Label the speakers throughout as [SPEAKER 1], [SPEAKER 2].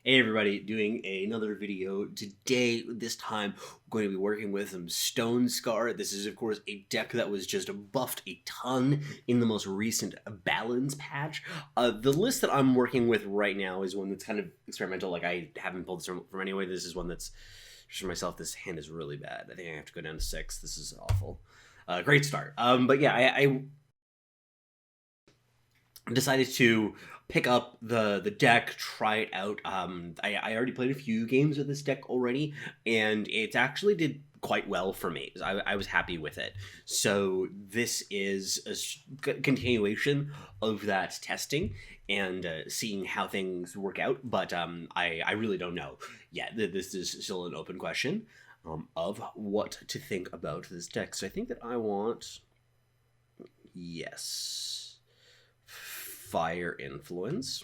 [SPEAKER 1] Hey everybody, doing another video today. This time we're going to be working with some Stonescar. This is of course a deck that was just buffed a ton in the most recent balance patch. The list that I'm working with right now is one that's kind of experimental, like I haven't pulled this from anyway. This is one that's just for myself. This hand is really bad. I think I have to go down to 6. This is awful. Great start. But yeah, I decided to pick up the deck, try it out. I already played a few games with this deck already, and it actually did quite well for me. I was happy with it. So this is a continuation of that testing and seeing how things work out. But I really don't know yet. This is still an open question of what to think about this deck. So I think that I want... Yes. Fire Influence.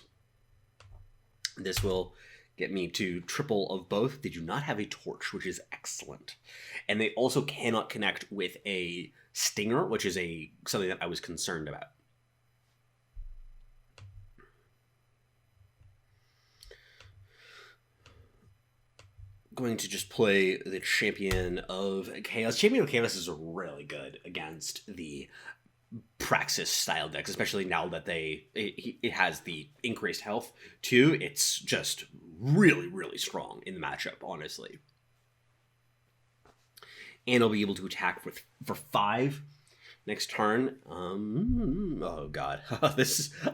[SPEAKER 1] This will get me to triple of both. They do not have a torch, which is excellent. And they also cannot connect with a stinger, which is something that I was concerned about. Going to just play the Champion of Chaos. Champion of Chaos is really good against the Praxis style decks, especially now that it has the increased health too. It's just really strong in the matchup, honestly. And I'll be able to attack for 5 next turn. Oh god,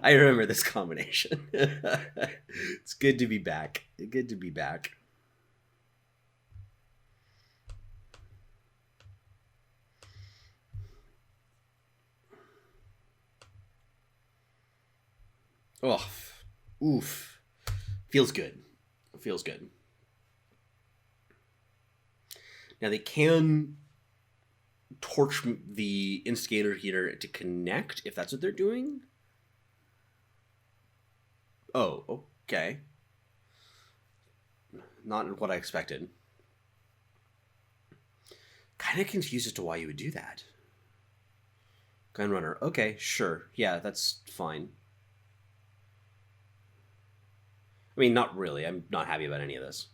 [SPEAKER 1] I remember this combination. It's good to be back. Good to be back. Oh, oof. Feels good. Feels good. Now they can torch the Instigator Heater to connect, if that's what they're doing. Oh, okay. Not what I expected. Kind of confused as to why you would do that. Gunrunner. Okay, sure. Yeah, that's fine. I mean, not really. I'm not happy about any of this.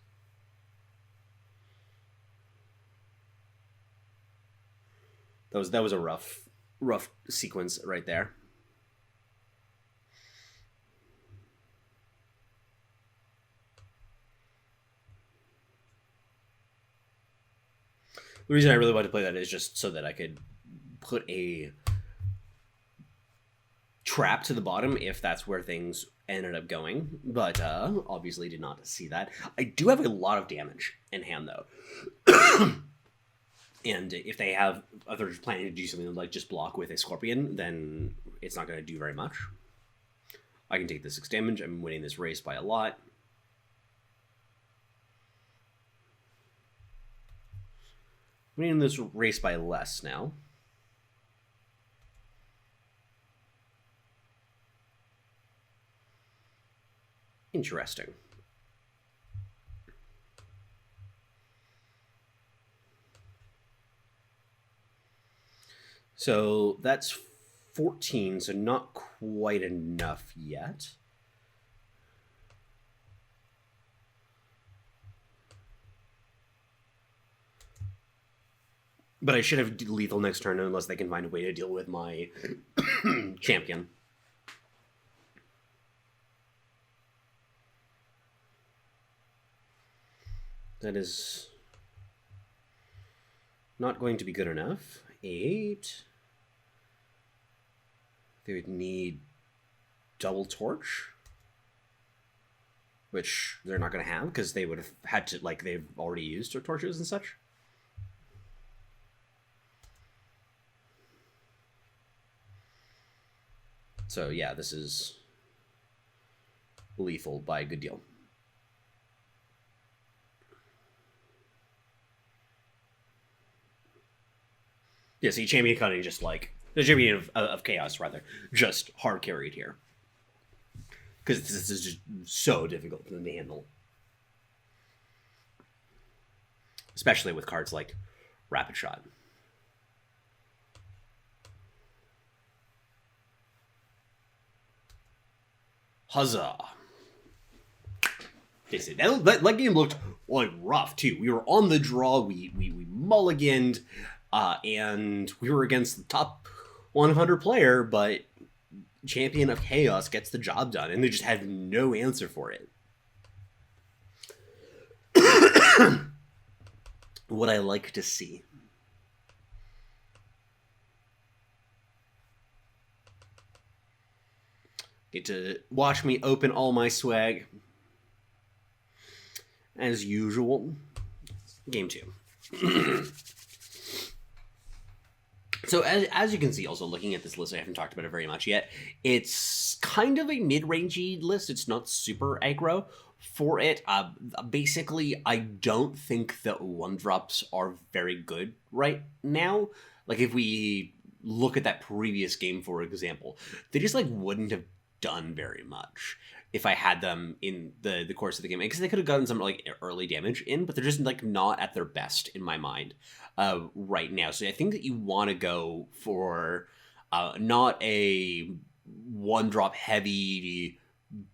[SPEAKER 1] That was a rough sequence right there. The reason I really wanted to play that is just so that I could put a trap to the bottom if that's where things ended up going, but obviously did not see that. I do have a lot of damage in hand though. And if they're planning to do something like just block with a Scorpion, then it's not going to do very much. I can take the 6 damage. I'm winning this race by a lot. Winning this race by less now. Interesting. So that's 14, so not quite enough yet. But I should have lethal next turn unless they can find a way to deal with my champion. That is not going to be good enough. 8. They would need double torch, which they're not going to have because they would have had to, like, they've already used their torches and such. So yeah, this is lethal by a good deal. Yeah, see, Champion Cunning just like... The Champion of Chaos, rather. Just hard carried here. Because this is just so difficult for them to handle. Especially with cards like Rapid Shot. Huzzah! They said that game looked like rough too. We were on the draw. We mulliganed, and we were against the top 100 player, but Champion of Chaos gets the job done, and they just had no answer for it. What I like to see. Get to watch me open all my swag. As usual. Game 2. So as you can see, also looking at this list, I haven't talked about it very much yet. It's kind of a mid-rangey list. It's not super aggro for it. Basically, I don't think that 1-drops are very good right now. Like, if we look at that previous game, for example, they just, like, wouldn't have done very much if I had them in the course of the game. Because they could have gotten some, like, early damage in, but they're just, like, not at their best in my mind right now. So I think that you want to go for not a 1-drop heavy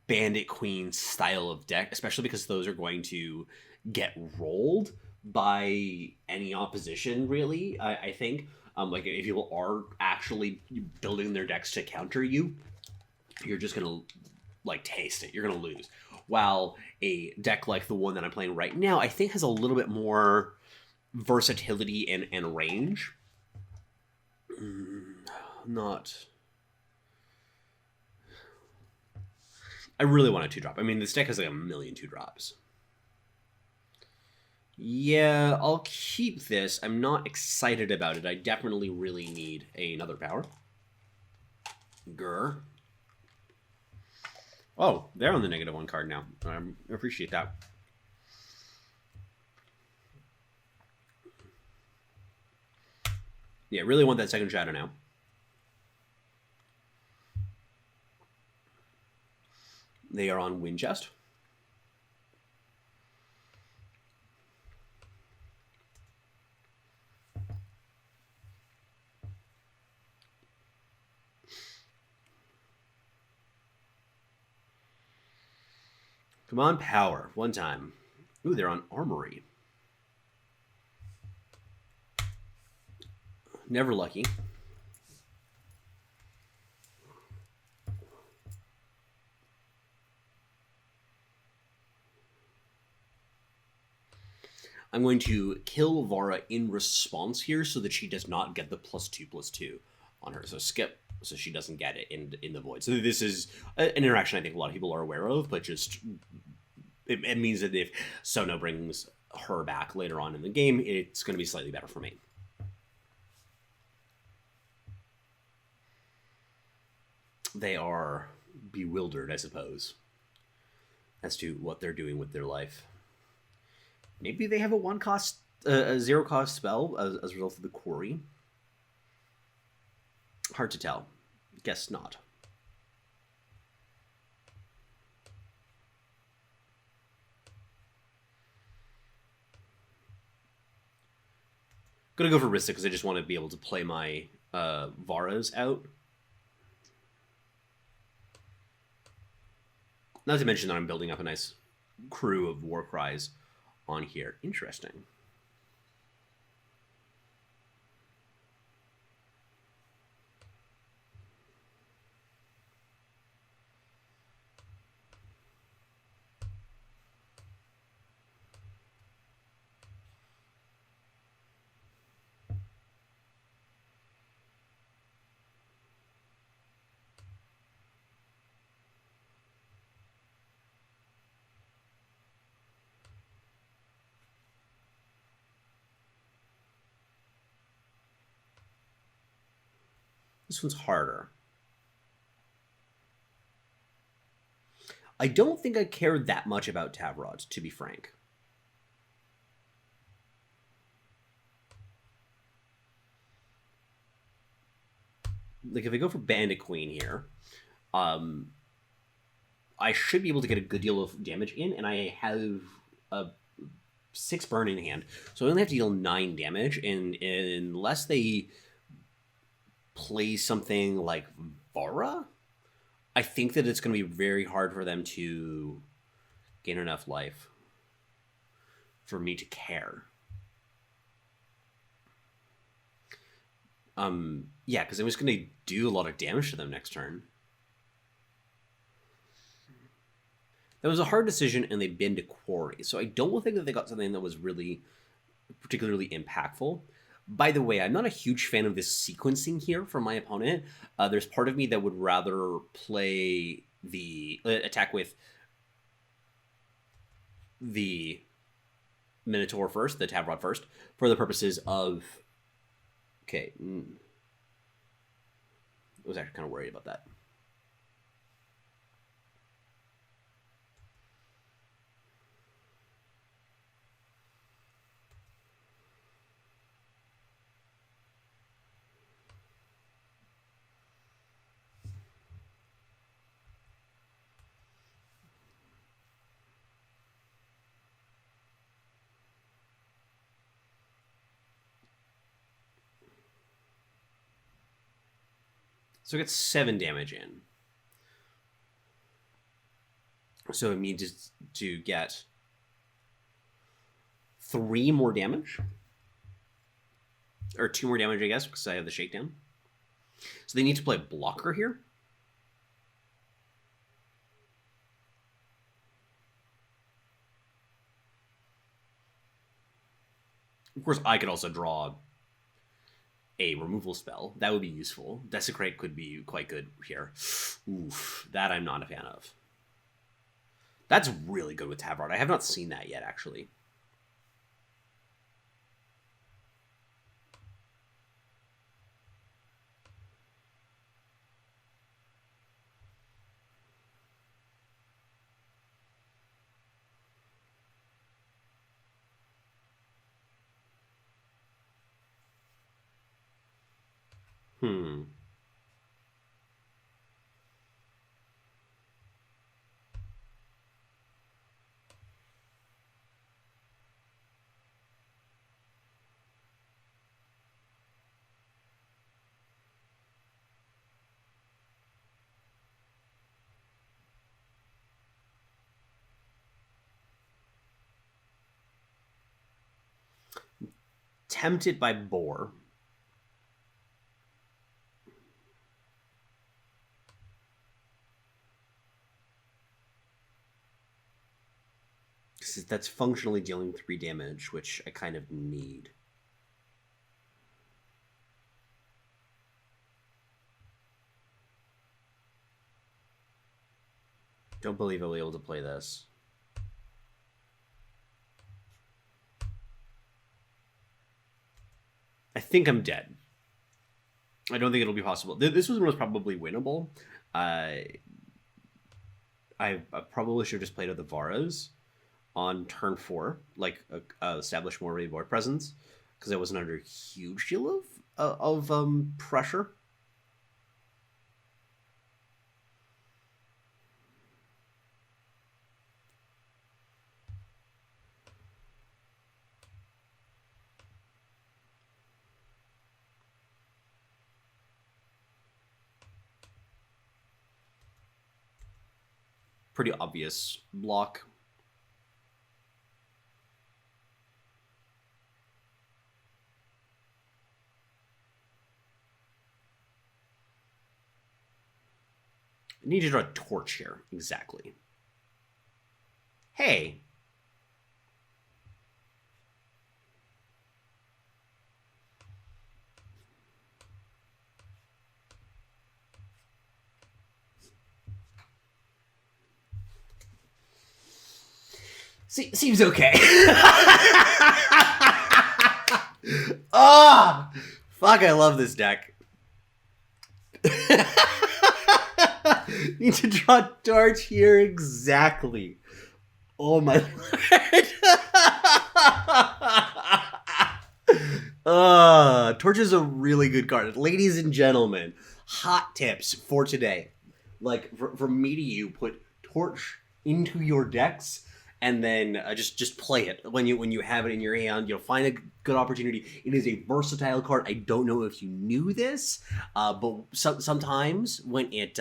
[SPEAKER 1] Bandit Queen style of deck, especially because those are going to get rolled by any opposition, really. I think like, if people are actually building their decks to counter you, you're just gonna, like, taste it. You're gonna lose. While a deck like the one that I'm playing right now, I think has a little bit more versatility and range. Not. I really want a 2-drop. I mean, this deck has like a million 2-drops. Yeah, I'll keep this. I'm not excited about it. I definitely really need another power. Grr. Oh, they're on the -1 card now. I appreciate that. Yeah, really want that second shadow now. They are on Wind Chest. Come on, power. One time. Ooh, they're on Armory. Never lucky. I'm going to kill Vara in response here so that she does not get the +2/+2 on her. So skip, so she doesn't get it in the void. So this is an interaction I think a lot of people are aware of, but just it means that if Sono brings her back later on in the game, it's going to be slightly better for me. They are bewildered, I suppose, as to what they're doing with their life. Maybe they have a 0-cost spell as a result of the quarry. Hard to tell. Guess not. Gonna go for Rista because I just want to be able to play my Varas out. Not to mention that I'm building up a nice crew of Warcries on here. Interesting. This one's harder. I don't think I care that much about Tavrod, to be frank. Like, if I go for Bandit Queen here, I should be able to get a good deal of damage in, and I have a 6 burn in hand, so I only have to deal 9 damage, and unless they play something like Vara, I think that it's going to be very hard for them to gain enough life for me to care. Yeah, because I'm just going to do a lot of damage to them next turn. That was a hard decision, and they've been to Quarry, so I don't think that they got something that was really particularly impactful. By the way, I'm not a huge fan of this sequencing here from my opponent. There's part of me that would rather play the attack with the Minotaur first, the Tavrod first, for the purposes of... Okay. I was actually kind of worried about that. So it gets 7 damage in. So it means to get 3 more damage. Or 2 more damage, I guess, because I have the shakedown. So they need to play a blocker here. Of course, I could also draw a removal spell. That would be useful. Desecrate could be quite good here. Oof, that I'm not a fan of. That's really good with Tavrod. I have not seen that yet, actually. Tempted by Boar. That's functionally dealing 3 damage, which I kind of need. Don't believe I'll be able to play this. I think I'm dead. I don't think it'll be possible. This was probably winnable. I probably should have just played out the Varas on turn 4, like establish more board presence, because I wasn't under a huge deal of pressure. Pretty obvious block. I need to draw a torch here. Exactly. Hey. Seems okay. Ah, fuck! I love this deck. Need to draw torch here exactly. Oh my lord. Torch is a really good card. Ladies and gentlemen, hot tips for today. Like from me to you, put torch into your decks and then just play it when you have it in your hand. You'll find a good opportunity. It is a versatile card. I don't know if you knew this, but sometimes when it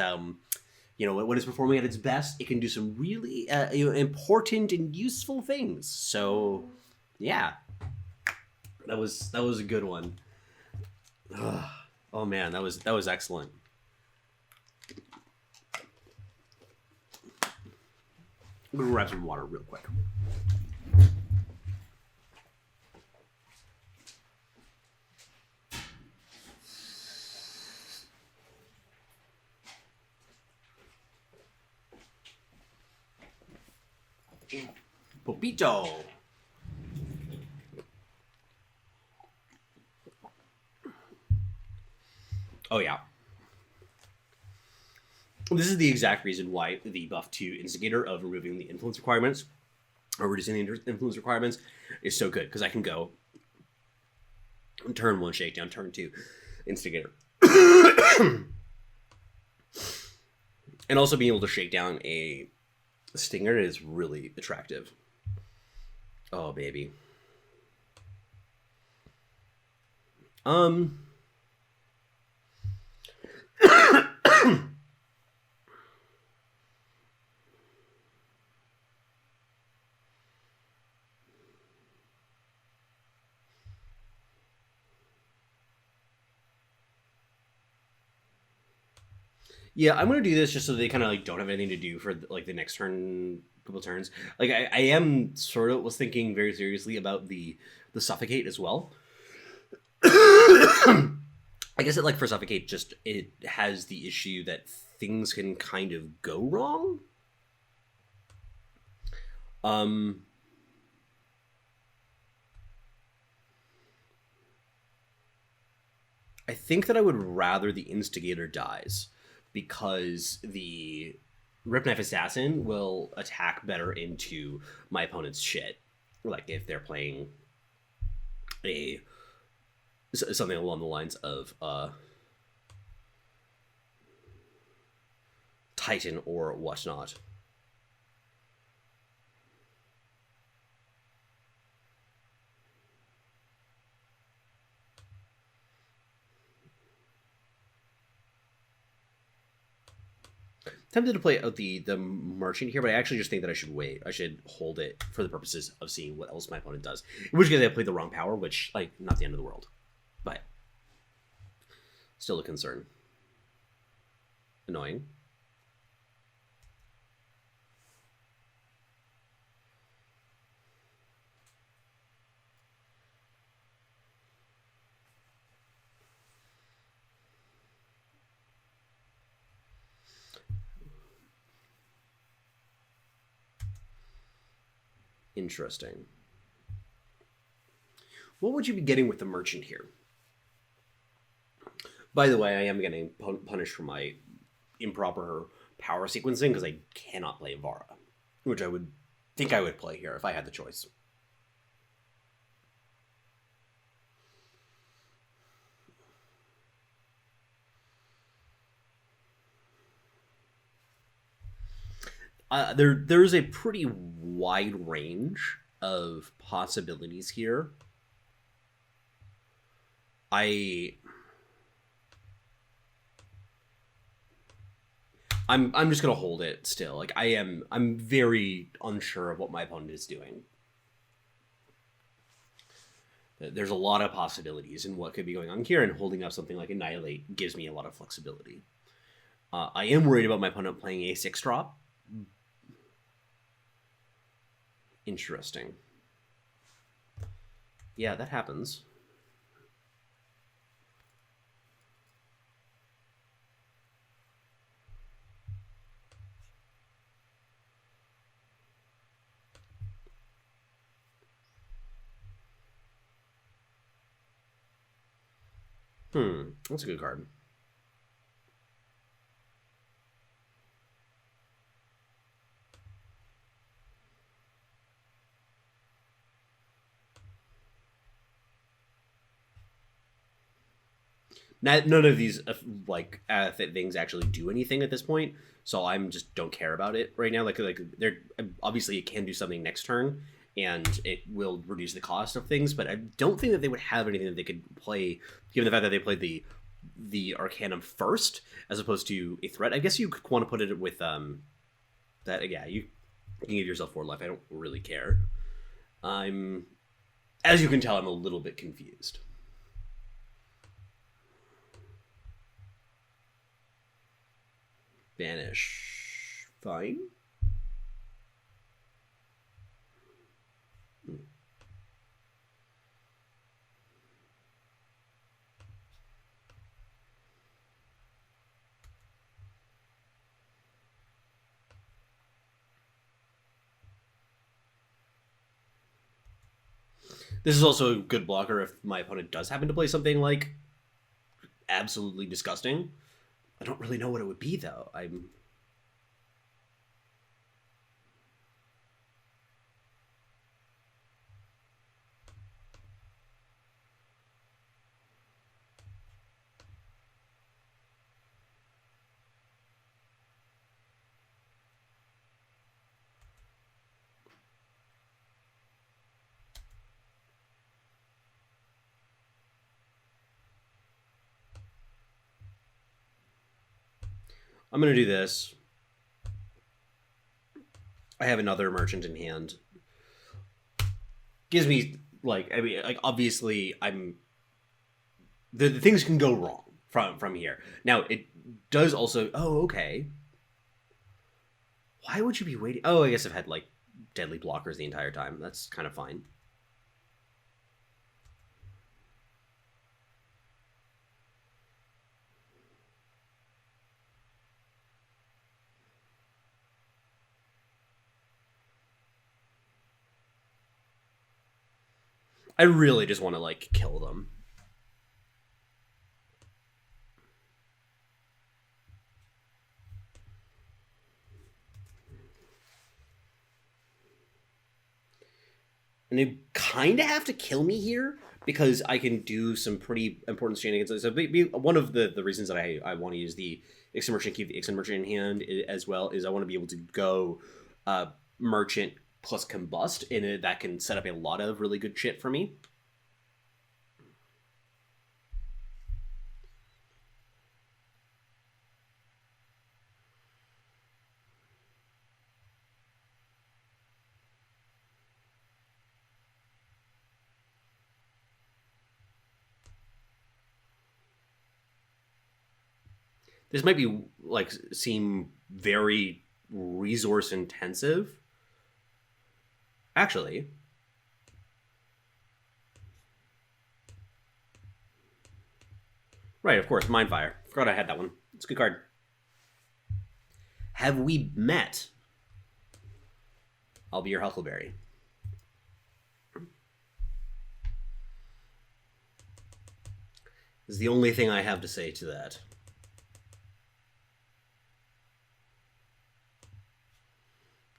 [SPEAKER 1] you know, when it's performing at its best, it can do some really important and useful things. So, yeah, that was a good one. Ugh. Oh man, that was excellent. I'm gonna grab some water real quick. Popito. Oh yeah. This is the exact reason why the buff 2 instigator of removing the influence requirements or reducing the influence requirements is so good, because I can go turn 1 shakedown, turn 2 instigator. And also being able to shake down a stinger is really attractive. Oh baby. Yeah, I'm gonna do this just so they kind of like don't have anything to do for like the next turn, couple turns. Like I am sort of was thinking very seriously about the suffocate as well. I guess it, like, for suffocate, just it has the issue that things can kind of go wrong. I think that I would rather the instigator dies, because the Rip Knife Assassin will attack better into my opponent's shit. Like if they're playing a something along the lines of Titan or whatnot. Tempted to play out the merchant here, but I actually just think that I should wait. I should hold it for the purposes of seeing what else my opponent does. In which case I played the wrong power, which, like, not the end of the world. But still a concern. Annoying. Interesting. What would you be getting with the merchant here? By the way, I am getting punished for my improper power sequencing because I cannot play Vara, which I would think I would play here if I had the choice. There's a pretty wide range of possibilities here. I'm just gonna hold it still. Like I'm very unsure of what my opponent is doing. There's a lot of possibilities in what could be going on here, and holding up something like Annihilate gives me a lot of flexibility. I am worried about my opponent playing a 6-drop. Interesting. Yeah, that happens. That's a good card. None of these things actually do anything at this point, so I'm just don't care about it right now. Like they're obviously it can do something next turn, and it will reduce the cost of things, but I don't think that they would have anything that they could play, given the fact that they played the the Arcanum first as opposed to a threat. I guess you could want to put it with that. Yeah, you can give yourself 4 life. I don't really care. As you can tell, I'm a little bit confused. Vanish. Fine. This is also a good blocker if my opponent does happen to play something like absolutely disgusting. I don't really know what it would be though. I'm gonna do this. I have another merchant in hand. Gives me like, I mean, like obviously the things can go wrong from here. Now it does also. Oh, okay. Why would you be waiting? Oh, I guess I've had like deadly blockers the entire time. That's kind of fine. I really just want to like kill them. And they kind of have to kill me here because I can do some pretty important shenanigans. So one of the reasons that I want to use the Ixen Merchant, keep the Ixen Merchant in hand as well, is I want to be able to go Merchant plus Combust, and that can set up a lot of really good shit for me. This might be like seem very resource intensive. Actually, right, of course, Mindfire. Forgot I had that one. It's a good card. Have we met? I'll be your Huckleberry. Is the only thing I have to say to that.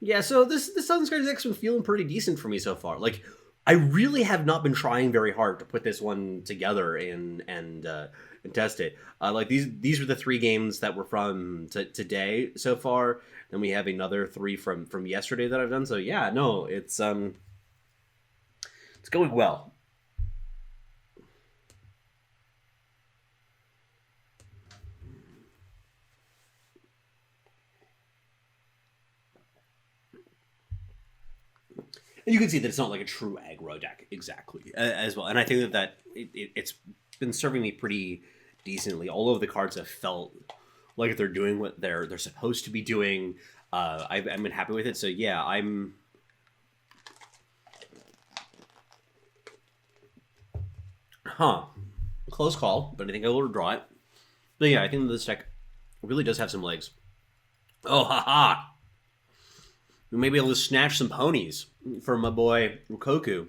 [SPEAKER 1] Yeah, so this Sunscreen deck's been feeling pretty decent for me so far. Like, I really have not been trying very hard to put this one together and test it. Like these were the 3 games that were from today so far. Then we have another 3 from yesterday that I've done. So yeah, no, it's going well. And you can see that it's not like a true aggro deck exactly as well. And I think that it's been serving me pretty decently. All of the cards have felt like they're doing what they're supposed to be doing. I've been happy with it. So yeah, I'm. Close call, but I think I will draw it. But yeah, I think this deck really does have some legs. Oh, haha! We may be able to snatch some ponies from my boy Rukoku.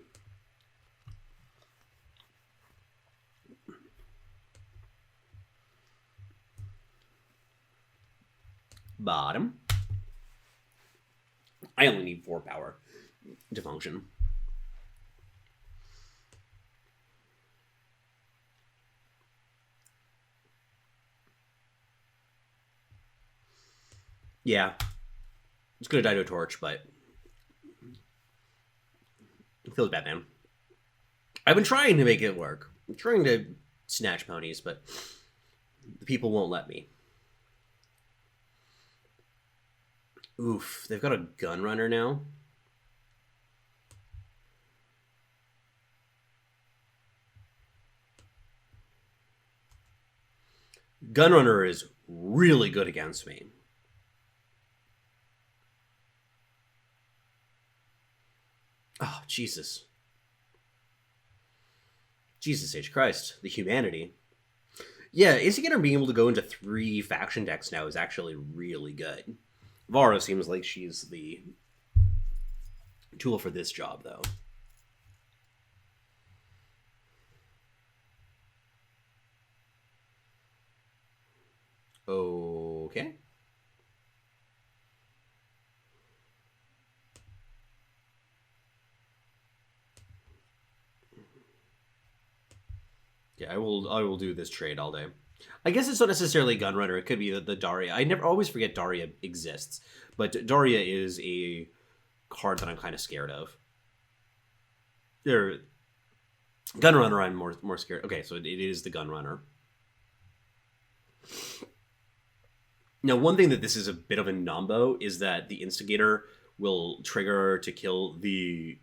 [SPEAKER 1] Bottom. I only need 4 power to function. Yeah. It's gonna die to a torch, but it feels bad, man. I've been trying to make it work. I'm trying to snatch ponies, but The people won't let me. Oof, they've got a gun runner now. Gunrunner is really good against me. Oh, Jesus. Jesus H. Christ. The humanity. Yeah, Instigator being able to go into 3 faction decks now is actually really good. Vara seems like she's the tool for this job, though. Okay. Yeah, I will do this trade all day. I guess it's not necessarily Gunrunner. It could be the Daria. I never always forget Daria exists, but Daria is a card that I'm kind of scared of. There, Gunrunner, I'm more scared. Okay, so it is the Gunrunner. Now, one thing that this is a bit of a nombo is that the Instigator will trigger to kill the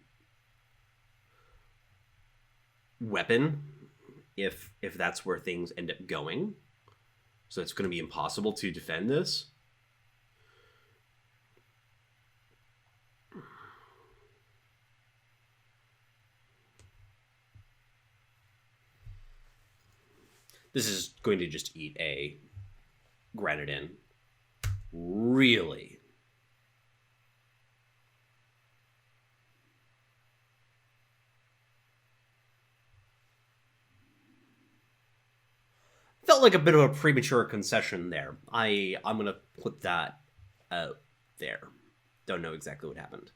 [SPEAKER 1] weapon if that's where things end up going. So it's going to be impossible to defend this. This is going to just eat a granite in. Really? Felt like a bit of a premature concession there. I'm gonna put that out there. Don't know exactly what happened,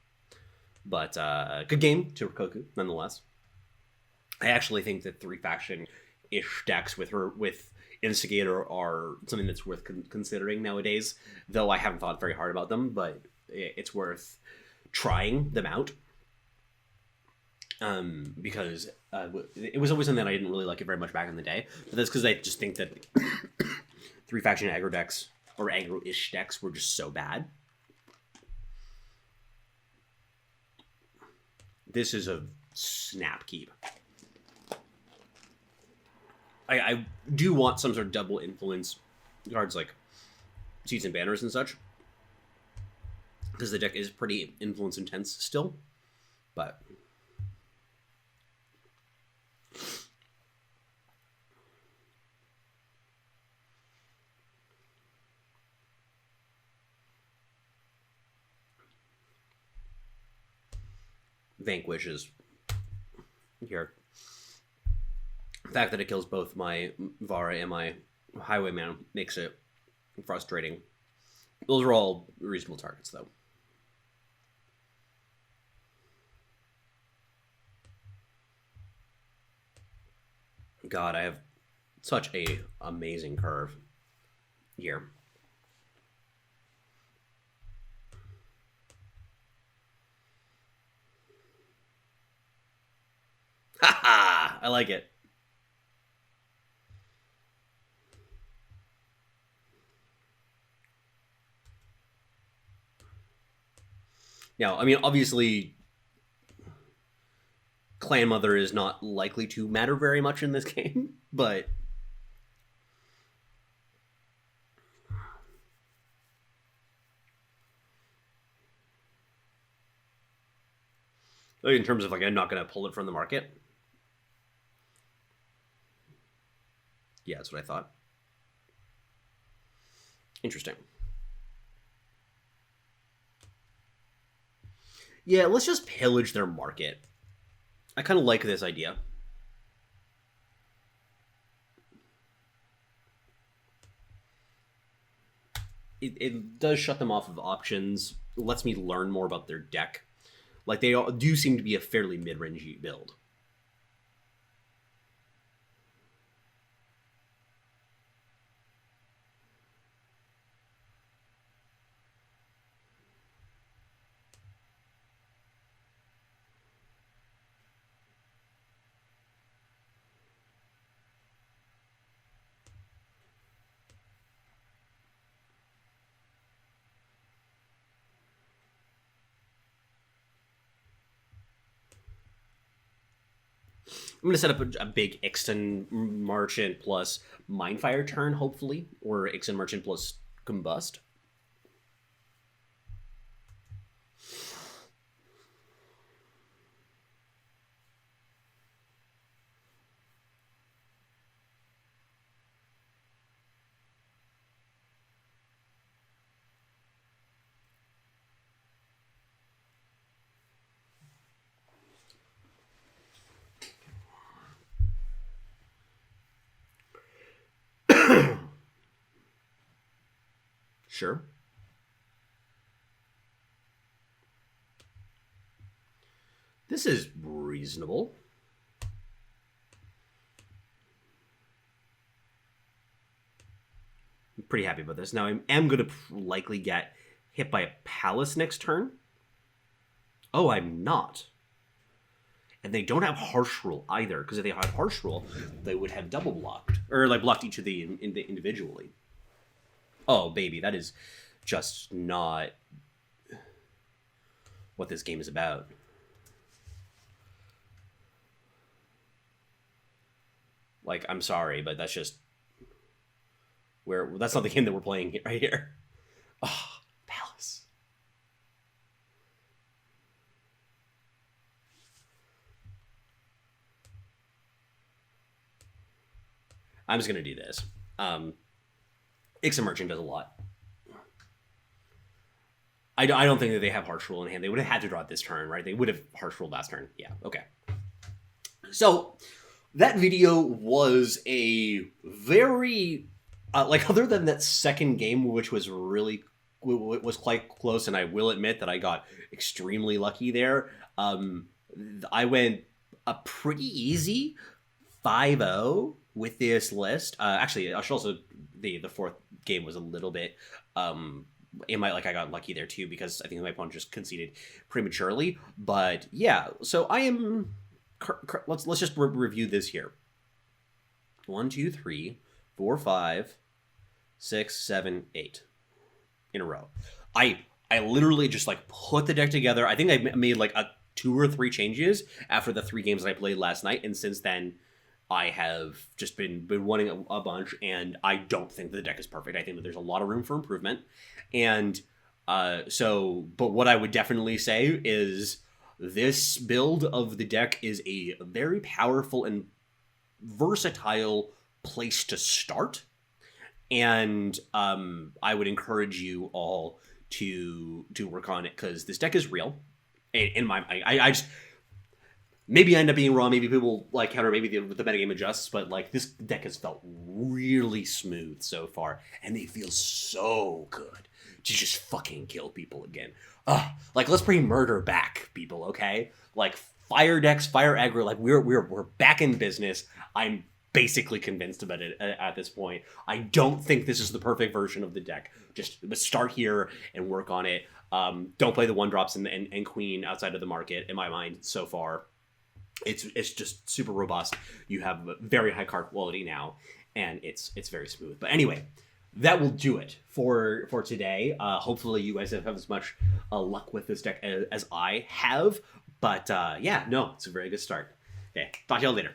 [SPEAKER 1] but good game to Rikoku nonetheless. I actually think that 3 faction ish decks with Instigator are something that's worth considering nowadays. Though I haven't thought very hard about them, but it's worth trying them out. Because it was always something that I didn't really like it very much back in the day. But that's because I just think that 3 faction aggro decks or aggro-ish decks were just so bad. This is a snap keep. I do want some sort of double influence cards like Seeds and Banners and such, because the deck is pretty influence intense still, but Vanquish is here. The fact that it kills both my Vara and my Highwayman makes it frustrating. Those are all reasonable targets, though. God, I have such a amazing curve here. Ha ha! I like it. Now, I mean, obviously, Clan Mother is not likely to matter very much in this game, but in terms of like, I'm not going to pull it from the market. Yeah, that's what I thought. Interesting. Yeah, let's just pillage their market. I kind of like this idea. It does shut them off of options. It lets me learn more about their deck. Like, they do seem to be a fairly mid-rangey build. I'm going to set up a big Ixton Merchant plus Mindfire turn, hopefully, or Ixton Merchant plus Combust. Sure. This is reasonable. I'm pretty happy about this. Now, I am going to likely get hit by a Palace next turn. Oh, I'm not. And they don't have Harsh Rule either, because if they had Harsh Rule, they would have double blocked. Or, like, blocked each of the individually. Oh, baby, that is just not what this game is about. Like, I'm sorry, but that's just... that's not the game that we're playing right here. Oh, Palace. I'm just going to do this. Ixton Merchant does a lot. I don't think that they have Harsh Rule in hand. They would have had to draw it this turn, right? They would have Harsh Rule last turn. Yeah, okay. So, that video was a very... like, other than that second game, which was was quite close, and I will admit that I got extremely lucky there, I went a pretty easy 5-0 with this list. Actually, I should also... The fourth game was a little bit... I got lucky there too, because I think my opponent just conceded prematurely. But yeah, so I am... Let's just review this here. 1, 2, 3, 4, 5, 6, 7, 8 in a row. I literally just like put the deck together. I think I made like 2 or 3 changes after the 3 games that I played last night, and since then I have just been winning a bunch, and I don't think the deck is perfect. I think that there's a lot of room for improvement. And but what I would definitely say is this build of the deck is a very powerful and versatile place to start. And I would encourage you all to work on it, because this deck is real. In my I just... Maybe I end up being wrong. Maybe people like counter. Maybe the metagame adjusts. But like, this deck has felt really smooth so far, and they feel so good to just fucking kill people again. Like, let's bring murder back, people. Okay, like fire decks, fire aggro. Like we're back in business. I'm basically convinced about it at this point. I don't think this is the perfect version of the deck. Just start here and work on it. Don't play the 1-drops and queen outside of the market. In my mind, so far. It's just super robust. You have very high card quality now, and it's very smooth. But anyway, that will do it for today. Hopefully you guys have as much luck with this deck as I have. But yeah, no, it's a very good start. Okay, talk to y'all later.